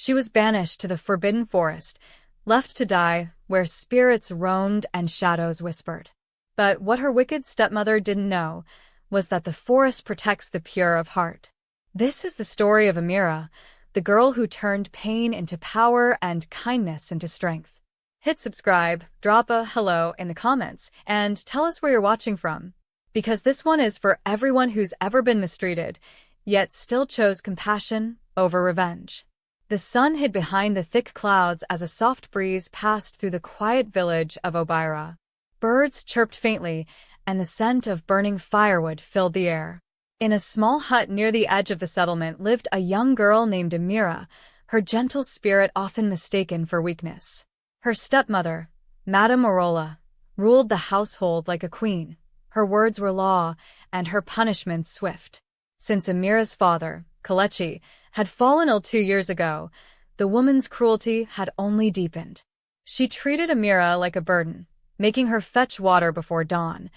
She was banished to the forbidden forest, left to die, where spirits roamed and shadows whispered. But what her wicked stepmother didn't know was that the forest protects the pure of heart. This is the story of Amara, the girl who turned pain into power and kindness into strength. Hit subscribe, drop a hello in the comments, and tell us where you're watching from. Because this one is for everyone who's ever been mistreated, yet still chose compassion over revenge. The sun hid behind the thick clouds as a soft breeze passed through the quiet village of Obira. Birds chirped faintly, and the scent of burning firewood filled the air. In a small hut near the edge of the settlement lived a young girl named Amara, her gentle spirit often mistaken for weakness. Her stepmother, Madame Arola, ruled the household like a queen. Her words were law, and her punishments swift. Since Amira's father, Kalechi, had fallen ill 2 years ago, the woman's cruelty had only deepened. She treated Amara like a burden, making her fetch water before dawn,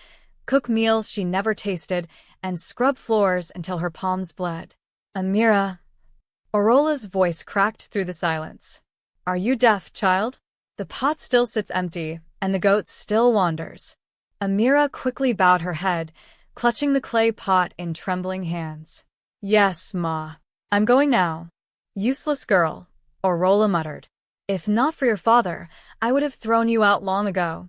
cook meals she never tasted, and scrub floors until her palms bled. Amara. Arola's voice cracked through the silence. Are you deaf, child? The pot still sits empty, and the goat still wanders. Amara quickly bowed her head, clutching the clay pot in trembling hands. Yes, Ma. I'm going now. Useless girl, Arola muttered. If not for your father, I would have thrown you out long ago.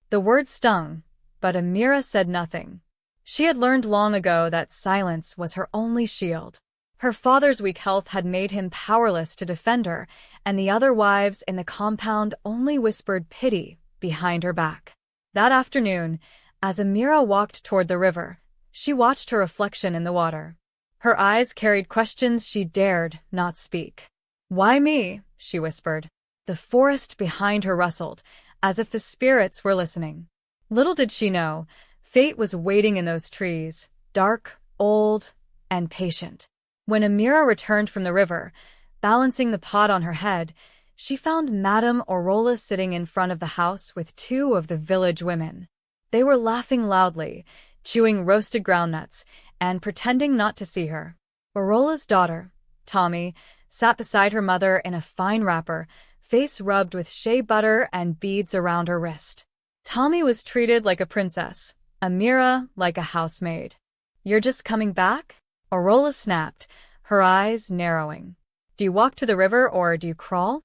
The words stung, but Amara said nothing. She had learned long ago that silence was her only shield. Her father's weak health had made him powerless to defend her, and the other wives in the compound only whispered pity behind her back. That afternoon, as Amara walked toward the river, she watched her reflection in the water. Her eyes carried questions she dared not speak. Why me? She whispered. The forest behind her rustled, as if the spirits were listening. Little did she know, fate was waiting in those trees, dark, old, and patient. When Amara returned from the river, balancing the pot on her head, she found Madame Arola sitting in front of the house with 2 of the village women. They were laughing loudly, chewing roasted groundnuts, and pretending not to see her. Arola's daughter, Tommy, sat beside her mother in a fine wrapper, face rubbed with shea butter and beads around her wrist. Tommy was treated like a princess, Amara like a housemaid. You're just coming back? Arola snapped, her eyes narrowing. Do you walk to the river or do you crawl?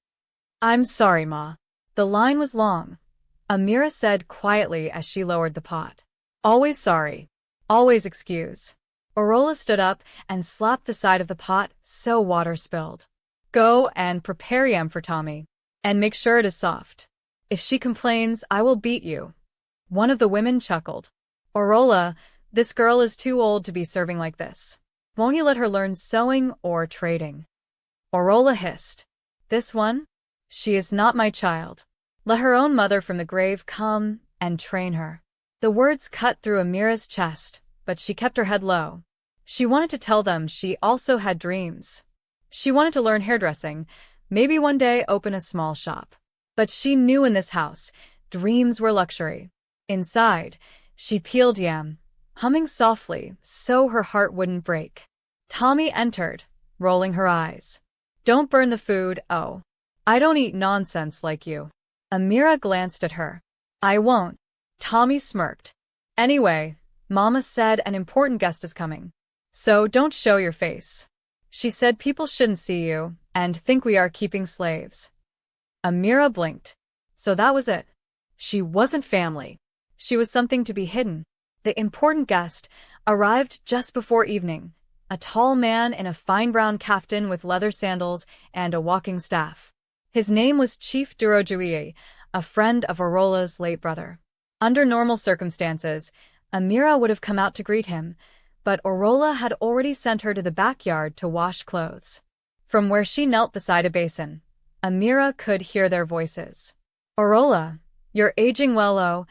I'm sorry, Ma. The line was long, Amara said quietly as she lowered the pot. Always sorry. Always excuse. Arola stood up and slapped the side of the pot so water spilled. Go and prepare yam for Tommy. And make sure it is soft. If she complains, I will beat you. One of the women chuckled. Arola, this girl is too old to be serving like this. Won't you let her learn sewing or trading? Arola hissed. This one? She is not my child. Let her own mother from the grave come and train her. The words cut through Amira's chest, but she kept her head low. She wanted to tell them she also had dreams. She wanted to learn hairdressing, maybe one day open a small shop. But she knew in this house, dreams were luxury. Inside, she peeled yam, humming softly so her heart wouldn't break. Tommy entered, rolling her eyes. Don't burn the food, oh. I don't eat nonsense like you. Amara glanced at her. I won't. Tommy smirked. Anyway, Mama said an important guest is coming. So don't show your face. She said people shouldn't see you and think we are keeping slaves. Amara blinked. So that was it. She wasn't family. She was something to be hidden. The important guest arrived just before evening, a tall man in a fine brown kaftan with leather sandals and a walking staff. His name was Chief Durojuie, a friend of Arola's late brother. Under normal circumstances, Amara would have come out to greet him, but Arola had already sent her to the backyard to wash clothes. From where she knelt beside a basin, Amara could hear their voices. Arola, you're aging well, oh,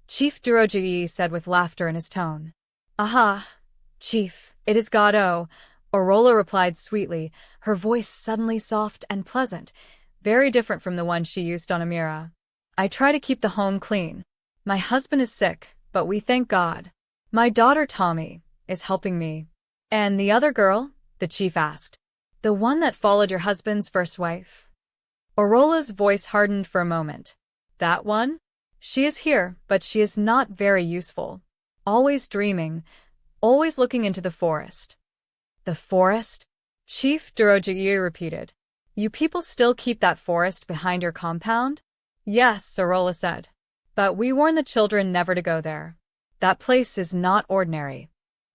Chief Durojuie said with laughter in his tone. Aha, Chief, it is God, oh, Arola replied sweetly, her voice suddenly soft and pleasant, very different from the one she used on Amara. I try to keep the home clean. My husband is sick, but we thank God. My daughter Tommy is helping me. And the other girl? The chief asked. The one that followed your husband's first wife? Orola's voice hardened for a moment. That one? She is here, but she is not very useful. Always dreaming, always looking into the forest. The forest? Chief Duroji repeated. You people still keep that forest behind your compound? Yes, Orola said. But we warn the children never to go there. That place is not ordinary.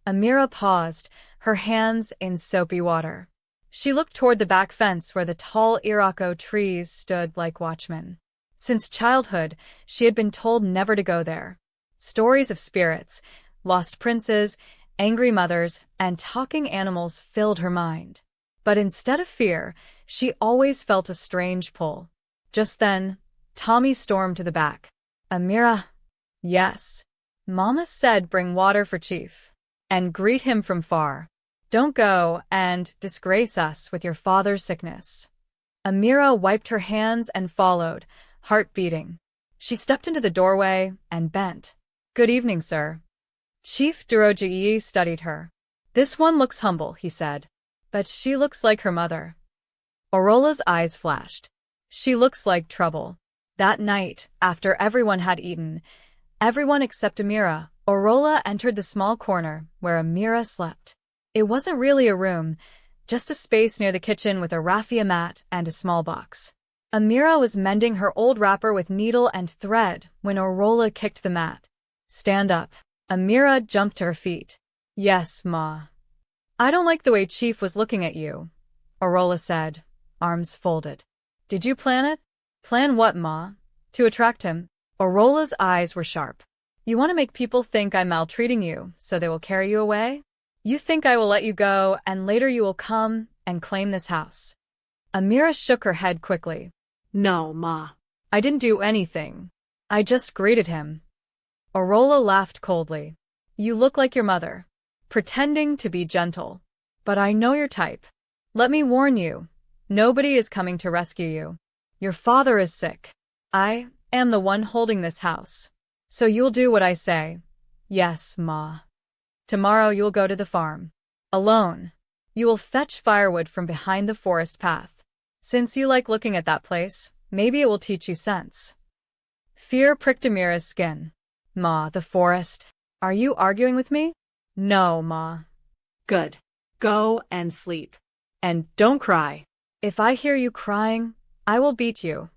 Amara paused, her hands in soapy water. She looked toward the back fence where the tall Irako trees stood like watchmen. Since childhood, she had been told never to go there. Stories of spirits, lost princes, angry mothers, and talking animals filled her mind. But instead of fear, she always felt a strange pull. Just then, Tommy stormed to the back. Amara? Yes. Mama said bring water for Chief. And greet him from far. Don't go and disgrace us with your father's sickness. Amara wiped her hands and followed, heart beating. She stepped into the doorway and bent. Good evening, sir. Chief Duroji studied her. This one looks humble, he said. But she looks like her mother. Orola's eyes flashed. She looks like trouble. That night, after everyone had eaten, everyone except Amara, Orola entered the small corner where Amara slept. It wasn't really a room, just a space near the kitchen with a raffia mat and a small box. Amara was mending her old wrapper with needle and thread when Orola kicked the mat. Stand up. Amara jumped to her feet. Yes, Ma. I don't like the way Chief was looking at you, Orola said, arms folded. Did you plan it? Plan what, Ma? To attract him? Orola's eyes were sharp. You want to make people think I'm maltreating you, so they will carry you away? You think I will let you go, and later you will come and claim this house. Amara shook her head quickly. No, Ma. I didn't do anything. I just greeted him. Orola laughed coldly. You look like your mother, pretending to be gentle. But I know your type. Let me warn you, nobody is coming to rescue you. Your father is sick. I am the one holding this house. So you'll do what I say. Yes, Ma. Tomorrow you'll go to the farm. Alone. You will fetch firewood from behind the forest path. Since you like looking at that place, maybe it will teach you sense. Fear pricked Amira's skin. Ma, the forest. Are you arguing with me? No, Ma. Good. Go and sleep. And don't cry. If I hear you crying, I will beat you.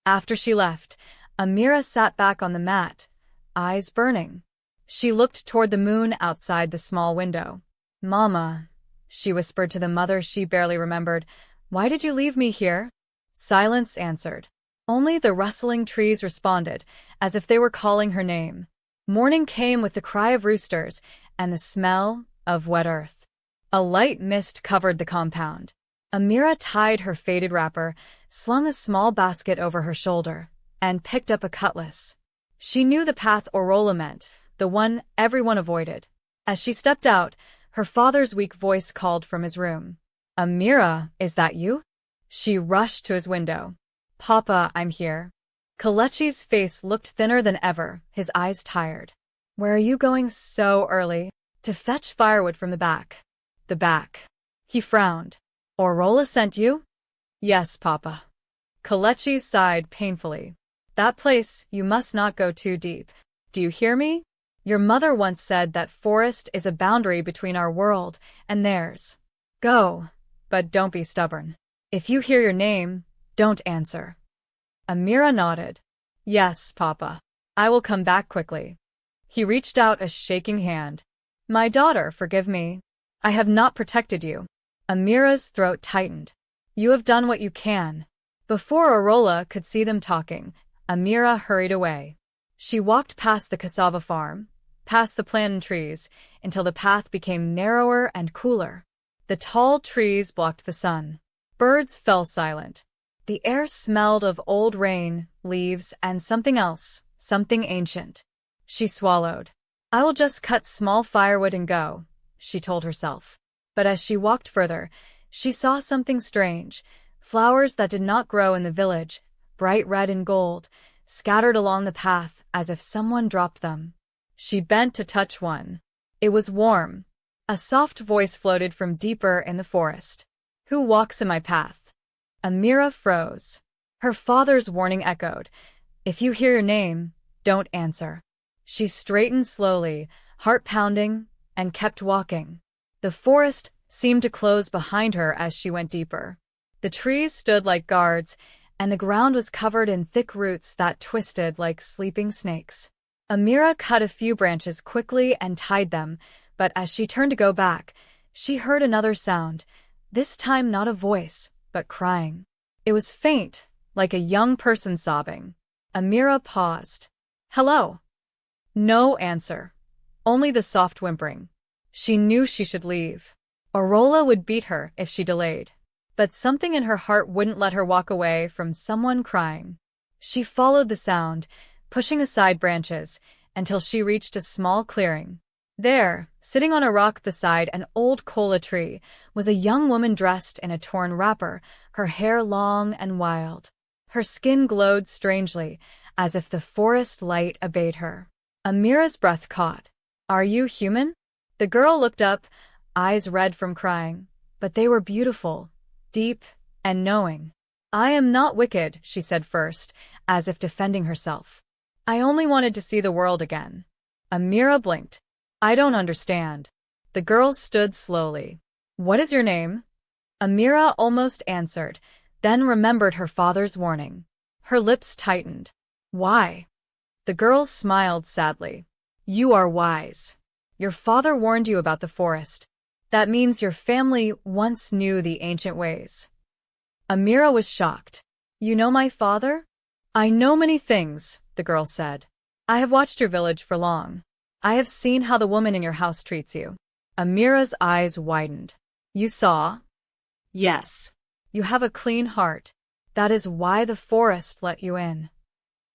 After she left, Amara sat back on the mat, eyes burning. She looked toward the moon outside the small window. Mama, she whispered to the mother she barely remembered, why did you leave me here? Silence answered. Only the rustling trees responded, as if they were calling her name. Morning came with the cry of roosters and the smell of wet earth. A light mist covered the compound. Amara tied her faded wrapper, slung a small basket over her shoulder, and picked up a cutlass. She knew the path Orola meant, the one everyone avoided. As she stepped out, her father's weak voice called from his room. Amara, is that you? She rushed to his window. Papa, I'm here. Kalechi's face looked thinner than ever, his eyes tired. Where are you going so early? To fetch firewood from the back. The back. He frowned. Orola sent you? Yes, Papa. Kalechi sighed painfully. That place, you must not go too deep. Do you hear me? Your mother once said that forest is a boundary between our world and theirs. Go, but don't be stubborn. If you hear your name, don't answer. Amara nodded. Yes, Papa. I will come back quickly. He reached out a shaking hand. My daughter, forgive me. I have not protected you. Amira's throat tightened. You have done what you can. Before Orola could see them talking, Amara hurried away. She walked past the cassava farm, past the plantain trees, until the path became narrower and cooler. The tall trees blocked the sun. Birds fell silent. The air smelled of old rain, leaves, and something else, something ancient. She swallowed. I will just cut small firewood and go, she told herself. But as she walked further, she saw something strange. Flowers that did not grow in the village, bright red and gold, scattered along the path as if someone dropped them. She bent to touch one. It was warm. A soft voice floated from deeper in the forest. Who walks in my path? Amara froze. Her father's warning echoed. If you hear your name, don't answer. She straightened slowly, heart pounding, and kept walking. The forest seemed to close behind her as she went deeper. The trees stood like guards, and the ground was covered in thick roots that twisted like sleeping snakes. Amara cut a few branches quickly and tied them, but as she turned to go back, she heard another sound, this time not a voice, but crying. It was faint, like a young person sobbing. Amara paused. Hello? No answer. Only the soft whimpering. She knew she should leave. Arola would beat her if she delayed. But something in her heart wouldn't let her walk away from someone crying. She followed the sound, pushing aside branches, until she reached a small clearing. There, sitting on a rock beside an old kola tree, was a young woman dressed in a torn wrapper, her hair long and wild. Her skin glowed strangely, as if the forest light obeyed her. Amira's breath caught. Are you human? The girl looked up, eyes red from crying, but they were beautiful, deep, and knowing. I am not wicked, she said first, as if defending herself. I only wanted to see the world again. Amara blinked. I don't understand. The girl stood slowly. What is your name? Amara almost answered, then remembered her father's warning. Her lips tightened. Why? The girl smiled sadly. You are wise. Your father warned you about the forest. That means your family once knew the ancient ways. Amara was shocked. You know my father? I know many things, the girl said. I have watched your village for long. I have seen how the woman in your house treats you. Amira's eyes widened. You saw? Yes. You have a clean heart. That is why the forest let you in.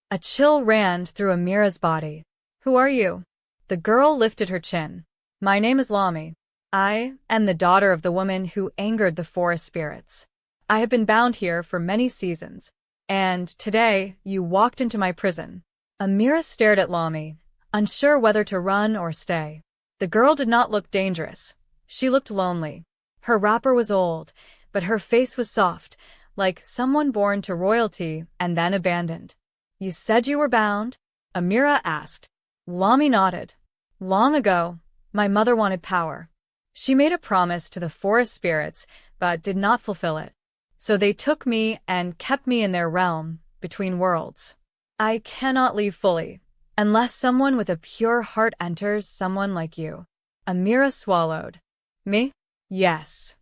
A chill ran through Amira's body. Who are you? The girl lifted her chin. My name is Lami. I am the daughter of the woman who angered the forest spirits. I have been bound here for many seasons, and today you walked into my prison. Amara stared at Lami, unsure whether to run or stay. The girl did not look dangerous. She looked lonely. Her wrapper was old, but her face was soft, like someone born to royalty and then abandoned. You said you were bound? Amara asked. Lami nodded. Long ago, my mother wanted power. She made a promise to the forest spirits, but did not fulfill it. So they took me and kept me in their realm, between worlds. I cannot leave fully, unless someone with a pure heart enters, someone like you. Amara swallowed. Me? Yes.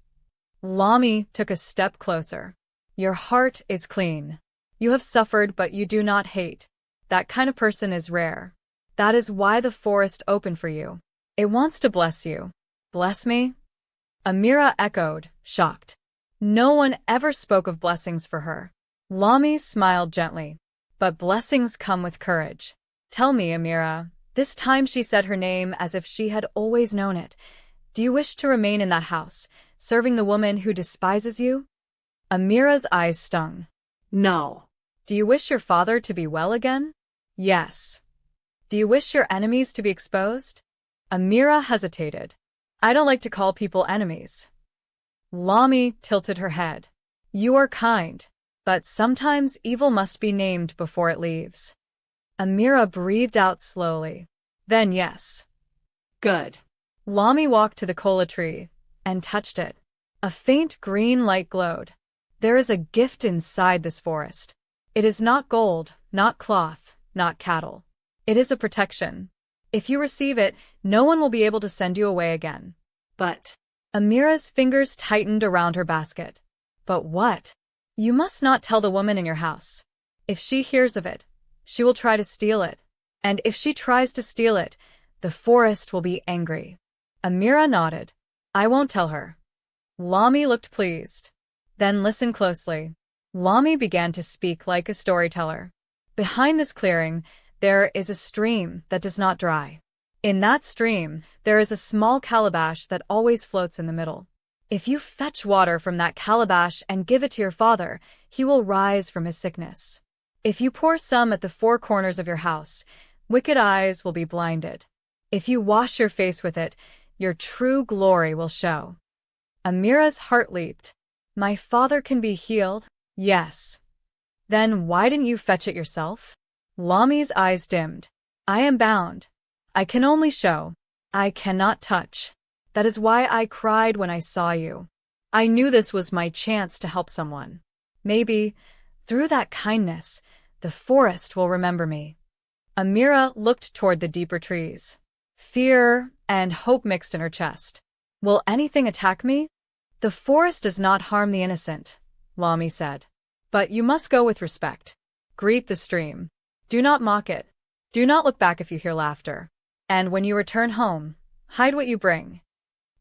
Lami took a step closer. Your heart is clean. You have suffered, but you do not hate. That kind of person is rare. That is why the forest opened for you. It wants to bless you. Bless me? Amara echoed, shocked. No one ever spoke of blessings for her. Lami smiled gently. But blessings come with courage. Tell me, Amara. This time she said her name as if she had always known it. Do you wish to remain in that house, serving the woman who despises you? Amira's eyes stung. No. Do you wish your father to be well again? Yes. Do you wish your enemies to be exposed? Amara hesitated. I don't like to call people enemies. Lami tilted her head. You are kind, but sometimes evil must be named before it leaves. Amara breathed out slowly. Then yes. Good. Lami walked to the kola tree and touched it. A faint green light glowed. There is a gift inside this forest. It is not gold, not cloth, not cattle. It is a protection. If you receive it, no one will be able to send you away again. But Amira's fingers tightened around her basket. But what? You must not tell the woman in your house. If she hears of it, she will try to steal it. And if she tries to steal it, the forest will be angry. Amara nodded. I won't tell her. Lami looked pleased. Then listen closely. Lami began to speak like a storyteller. Behind this clearing, there is a stream that does not dry. In that stream, there is a small calabash that always floats in the middle. If you fetch water from that calabash and give it to your father, he will rise from his sickness. If you pour some at the four corners of your house, wicked eyes will be blinded. If you wash your face with it, your true glory will show. Amira's heart leaped. My father can be healed? Yes. Then why didn't you fetch it yourself? Lami's eyes dimmed. I am bound. I can only show. I cannot touch. That is why I cried when I saw you. I knew this was my chance to help someone. Maybe, through that kindness, the forest will remember me. Amara looked toward the deeper trees. Fear and hope mixed in her chest. Will anything attack me? The forest does not harm the innocent, Lami said. But you must go with respect. Greet the stream. Do not mock it. Do not look back if you hear laughter. And when you return home, hide what you bring.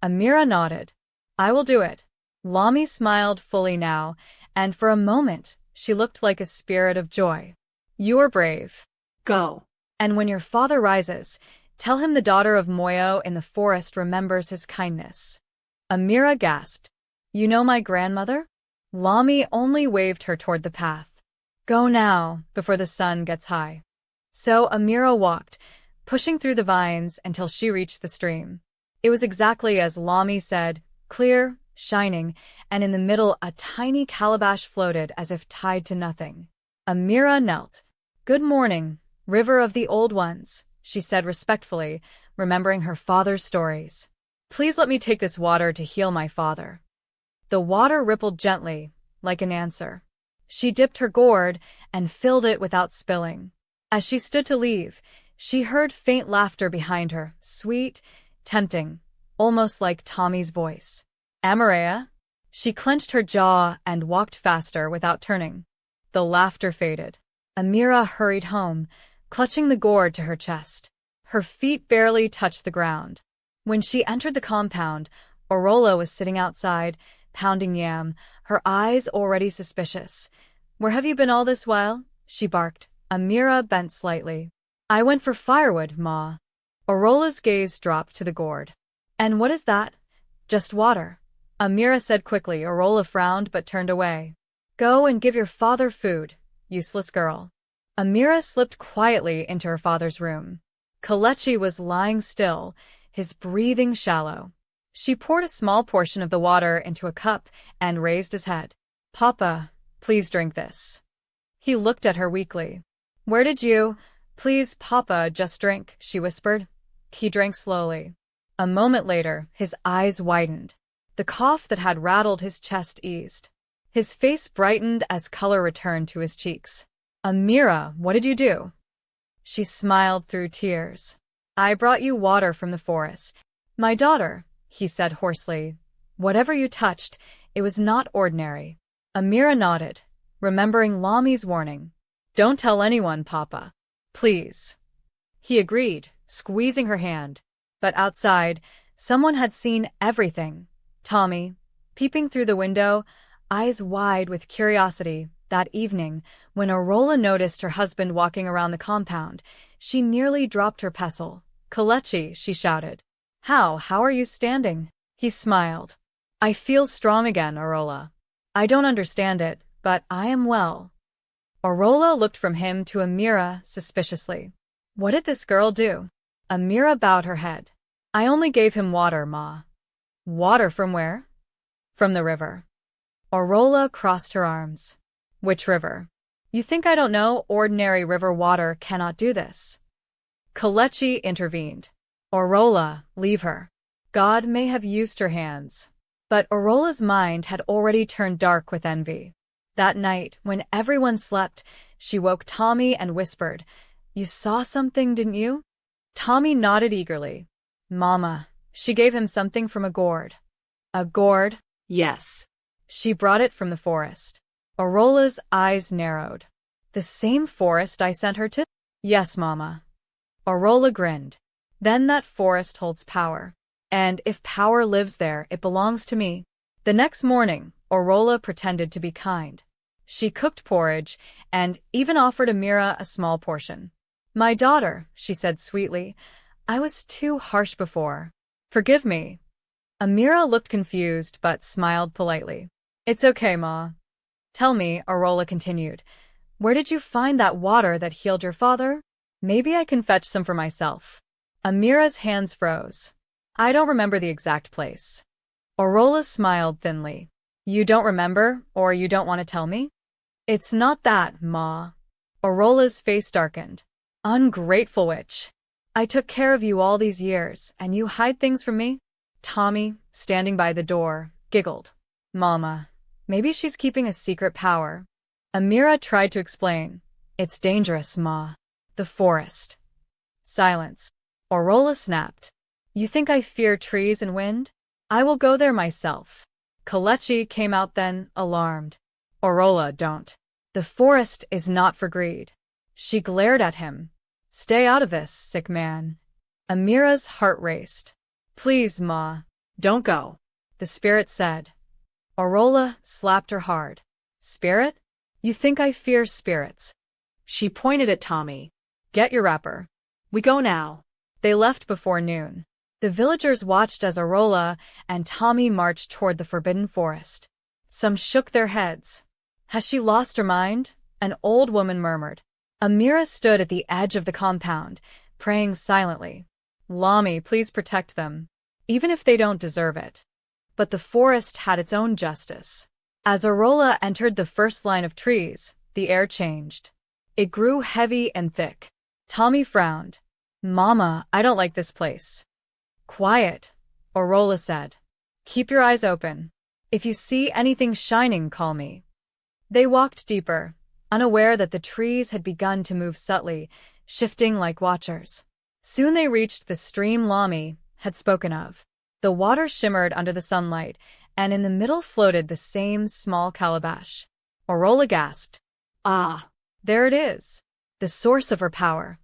Amara nodded. I will do it. Lami smiled fully now, and for a moment she looked like a spirit of joy. You are brave. Go. And when your father rises, tell him the daughter of Moyo in the forest remembers his kindness. Amara gasped. You know my grandmother? Lami only waved her toward the path. Go now, before the sun gets high. So Amara walked, pushing through the vines until she reached the stream. It was exactly as Lami said, clear, shining, and in the middle a tiny calabash floated as if tied to nothing. Amara knelt. Good morning, river of the old ones, she said respectfully, remembering her father's stories. Please let me take this water to heal my father. The water rippled gently, like an answer. She dipped her gourd and filled it without spilling. As she stood to leave, she heard faint laughter behind her, sweet, tempting, almost like Tommy's voice. Amara? She clenched her jaw and walked faster without turning. The laughter faded. Amara hurried home, clutching the gourd to her chest. Her feet barely touched the ground. When she entered the compound, Arola was sitting outside, pounding yam, her eyes already suspicious. Where have you been all this while? She barked. Amara bent slightly. I went for firewood, Ma. Arola's gaze dropped to the gourd. And what is that? Just water. Amara said quickly. Arola frowned but turned away. Go and give your father food, useless girl. Amara slipped quietly into her father's room. Kelechi was lying still, his breathing shallow. She poured a small portion of the water into a cup and raised his head. Papa, please drink this. He looked at her weakly. Where did you? Please, Papa, just drink, she whispered. He drank slowly. A moment later, his eyes widened. The cough that had rattled his chest eased. His face brightened as color returned to his cheeks. Amara, what did you do? She smiled through tears. I brought you water from the forest. My daughter, he said hoarsely. Whatever you touched, it was not ordinary. Amara nodded, remembering Lami's warning. Don't tell anyone, Papa. Please. He agreed, squeezing her hand. But outside, someone had seen everything. Tommy, peeping through the window, eyes wide with curiosity, that evening, when Arola noticed her husband walking around the compound, she nearly dropped her pestle. Kelechi, she shouted. How are you standing? He smiled. I feel strong again, Arola. I don't understand it, but I am well. Arola looked from him to Amara suspiciously. What did this girl do? Amara bowed her head. I only gave him water, Ma. Water from where? From the river. Arola crossed her arms. Which river? You think I don't know? Ordinary river water cannot do this. Kelechi intervened. Arola, leave her. God may have used her hands. But Arola's mind had already turned dark with envy. That night, when everyone slept, she woke Tommy and whispered, You saw something, didn't you? Tommy nodded eagerly. Mama, she gave him something from a gourd. A gourd? Yes. She brought it from the forest. Arola's eyes narrowed. The same forest I sent her to? Yes, Mama. Arola grinned. Then that forest holds power. And if power lives there, it belongs to me. The next morning, Arola pretended to be kind. She cooked porridge and even offered Amara a small portion. My daughter, she said sweetly, I was too harsh before. Forgive me. Amara looked confused but smiled politely. It's okay, Ma. Tell me, Arola continued, where did you find that water that healed your father? Maybe I can fetch some for myself. Amira's hands froze. I don't remember the exact place. Arola smiled thinly. You don't remember, or you don't want to tell me? It's not that, Ma. Orola's face darkened. Ungrateful witch. I took care of you all these years, and you hide things from me? Tommy, standing by the door, giggled. Mama, maybe she's keeping a secret power. Amara tried to explain. It's dangerous, Ma. The forest. Silence. Orola snapped. You think I fear trees and wind? I will go there myself. Kalechi came out then, alarmed. Orola, don't. The forest is not for greed. She glared at him. Stay out of this, sick man. Amira's heart raced. Please, Ma. Don't go. The spirit said. Orola slapped her hard. Spirit? You think I fear spirits? She pointed at Tommy. Get your wrapper. We go now. They left before noon. The villagers watched as Orola and Tommy marched toward the forbidden forest. Some shook their heads. Has she lost her mind? An old woman murmured. Amara stood at the edge of the compound, praying silently. Lami, please protect them, even if they don't deserve it. But the forest had its own justice. As Orola entered the first line of trees, the air changed. It grew heavy and thick. Tommy frowned. Mama, I don't like this place. Quiet, Orola said. Keep your eyes open. If you see anything shining, call me. They walked deeper, unaware that the trees had begun to move subtly, shifting like watchers. Soon they reached the stream Lami had spoken of. The water shimmered under the sunlight, and in the middle floated the same small calabash. Orola gasped. Ah, there it is. The source of her power.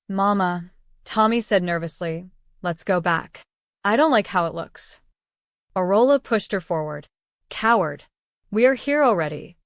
Mama, Tommy said nervously, let's go back. I don't like how it looks. Orola pushed her forward. Coward. We are here already.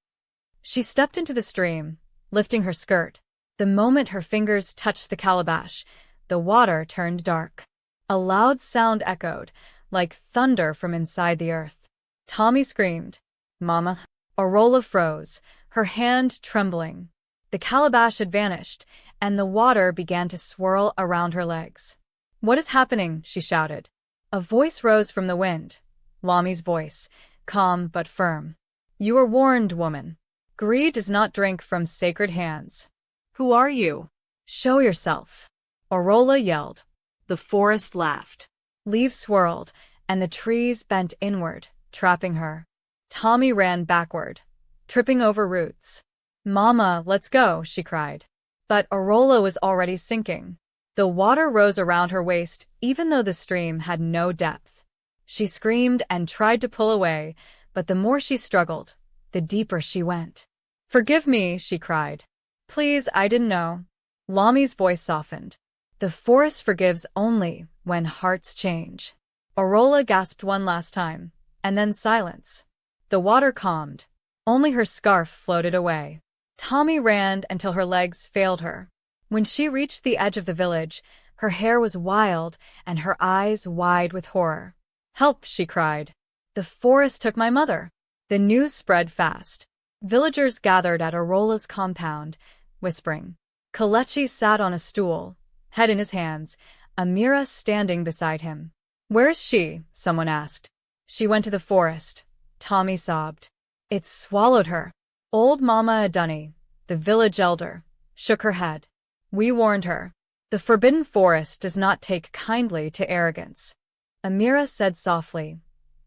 She stepped into the stream, lifting her skirt. The moment her fingers touched the calabash, the water turned dark. A loud sound echoed, like thunder from inside the earth. Tommy screamed. Mama. Orola froze, her hand trembling. The calabash had vanished, and the water began to swirl around her legs. What is happening? She shouted. A voice rose from the wind. Lami's voice, calm but firm. You are warned, woman. Greed does not drink from sacred hands. Who are you? Show yourself. Orola yelled. The forest laughed. Leaves swirled, and the trees bent inward, trapping her. Tommy ran backward, tripping over roots. Mama, let's go, she cried. But Orola was already sinking. The water rose around her waist, even though the stream had no depth. She screamed and tried to pull away, but the more she struggled, the deeper she went. Forgive me, she cried. Please, I didn't know. Lami's voice softened. The forest forgives only when hearts change. Orola gasped one last time, and then silence. The water calmed. Only her scarf floated away. Tommy ran until her legs failed her. When she reached the edge of the village, her hair was wild and her eyes wide with horror. Help, she cried. The forest took my mother. The news spread fast. Villagers gathered at Orola's compound, whispering. Kalechi sat on a stool, head in his hands, Amara standing beside him. Where is she? Someone asked. She went to the forest. Tommy sobbed. It swallowed her. Old Mama Adunni, the village elder, shook her head. We warned her. The forbidden forest does not take kindly to arrogance. Amara said softly.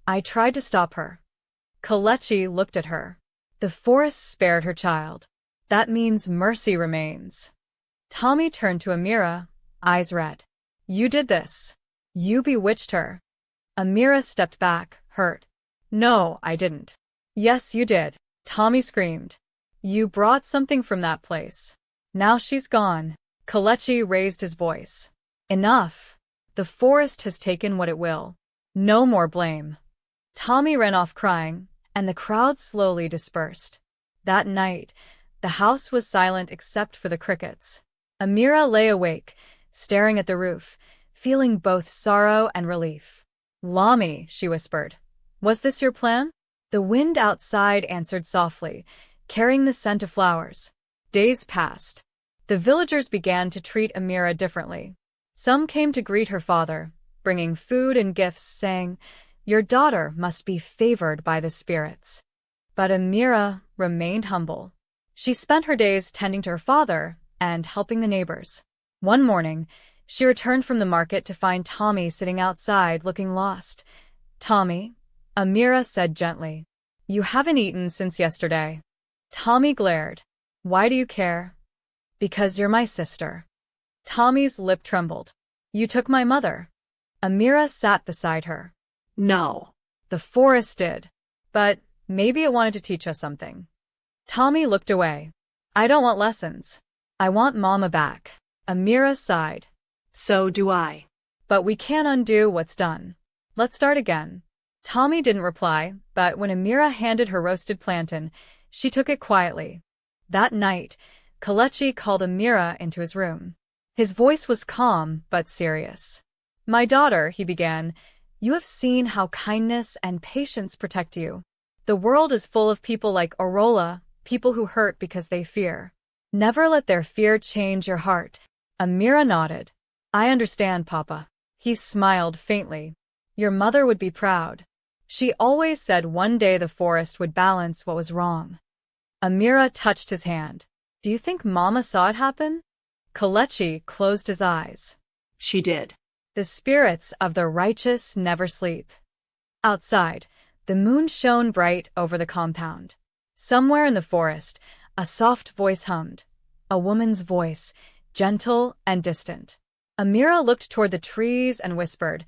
I tried to stop her. Kalechi looked at her. The forest spared her child. That means mercy remains. Tommy turned to Amara, eyes red. You did this. You bewitched her. Amara stepped back, hurt. No, I didn't. Yes, you did. Tommy screamed. You brought something from that place. Now she's gone. Kalechi raised his voice. Enough. The forest has taken what it will. No more blame. Tommy ran off crying, and the crowd slowly dispersed. That night, the house was silent except for the crickets. Amara lay awake, staring at the roof, feeling both sorrow and relief. Lami, she whispered. Was this your plan? The wind outside answered softly, carrying the scent of flowers. Days passed. The villagers began to treat Amara differently. Some came to greet her father, bringing food and gifts, saying, Your daughter must be favored by the spirits. But Amara remained humble. She spent her days tending to her father and helping the neighbors. One morning, she returned from the market to find Tommy sitting outside looking lost. "Tommy," Amara said gently, "you haven't eaten since yesterday." Tommy glared. "Why do you care?" "Because you're my sister." Tommy's lip trembled. "You took my mother." Amara sat beside her. "No." "The forest did. But maybe it wanted to teach us something." Tommy looked away. "I don't want lessons. I want Mama back." Amara sighed. "So do I." "But we can't undo what's done. Let's start again." Tommy didn't reply, but when Amara handed her roasted plantain, she took it quietly. That night, Kelechi called Amara into his room. His voice was calm but serious. "My daughter," he began, "you have seen how kindness and patience protect you. The world is full of people like Aurora, people who hurt because they fear. Never let their fear change your heart." Amara nodded. "I understand, Papa." He smiled faintly. "Your mother would be proud. She always said one day the forest would balance what was wrong." Amara touched his hand. "Do you think Mama saw it happen?" Kelechi closed his eyes. "She did." The spirits of the righteous never sleep. Outside, the moon shone bright over the compound. Somewhere in the forest, a soft voice hummed. A woman's voice, gentle and distant. Amara looked toward the trees and whispered,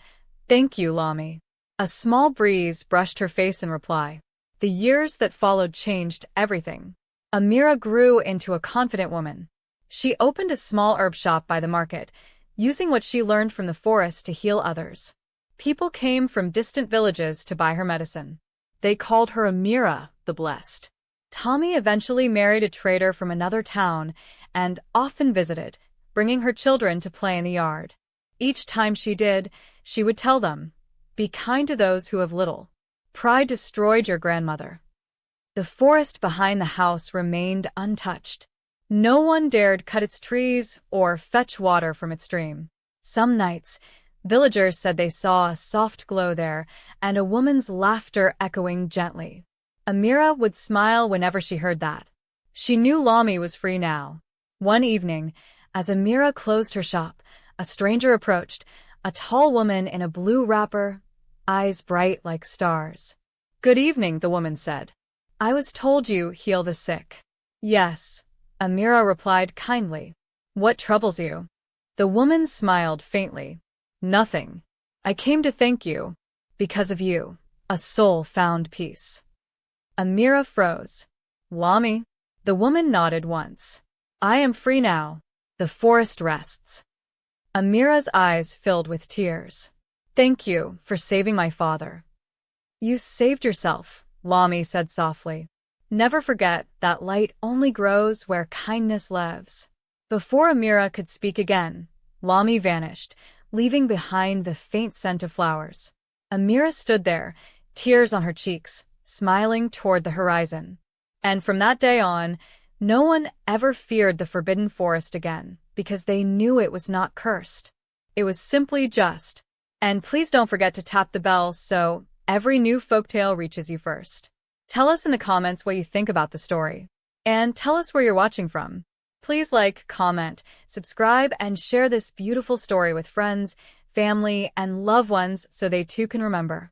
"Thank you, Lami." A small breeze brushed her face in reply. The years that followed changed everything. Amara grew into a confident woman. She opened a small herb shop by the market, using what she learned from the forest to heal others. People came from distant villages to buy her medicine. They called her Amara, the Blessed. Tommy eventually married a trader from another town and often visited, bringing her children to play in the yard. Each time she did, she would tell them, "Be kind to those who have little. Pride destroyed your grandmother." The forest behind the house remained untouched. No one dared cut its trees or fetch water from its stream. Some nights, villagers said they saw a soft glow there and a woman's laughter echoing gently. Amara would smile whenever she heard that. She knew Lami was free now. One evening, as Amara closed her shop, a stranger approached, a tall woman in a blue wrapper, eyes bright like stars. "Good evening," the woman said. "I was told you heal the sick." "Yes," Amara replied kindly. "What troubles you?" The woman smiled faintly. "Nothing. I came to thank you. Because of you, a soul found peace." Amara froze. "Lami?" The woman nodded once. "I am free now. The forest rests." Amira's eyes filled with tears. "Thank you for saving my father." "You saved yourself," Lami said softly. "Never forget that light only grows where kindness lives." Before Amara could speak again, Lami vanished, leaving behind the faint scent of flowers. Amara stood there, tears on her cheeks, smiling toward the horizon. And from that day on, no one ever feared the Forbidden Forest again, because they knew it was not cursed. It was simply just. And please don't forget to tap the bell so every new folktale reaches you first. Tell us in the comments what you think about the story. And tell us where you're watching from. Please like, comment, subscribe, and share this beautiful story with friends, family, and loved ones so they too can remember.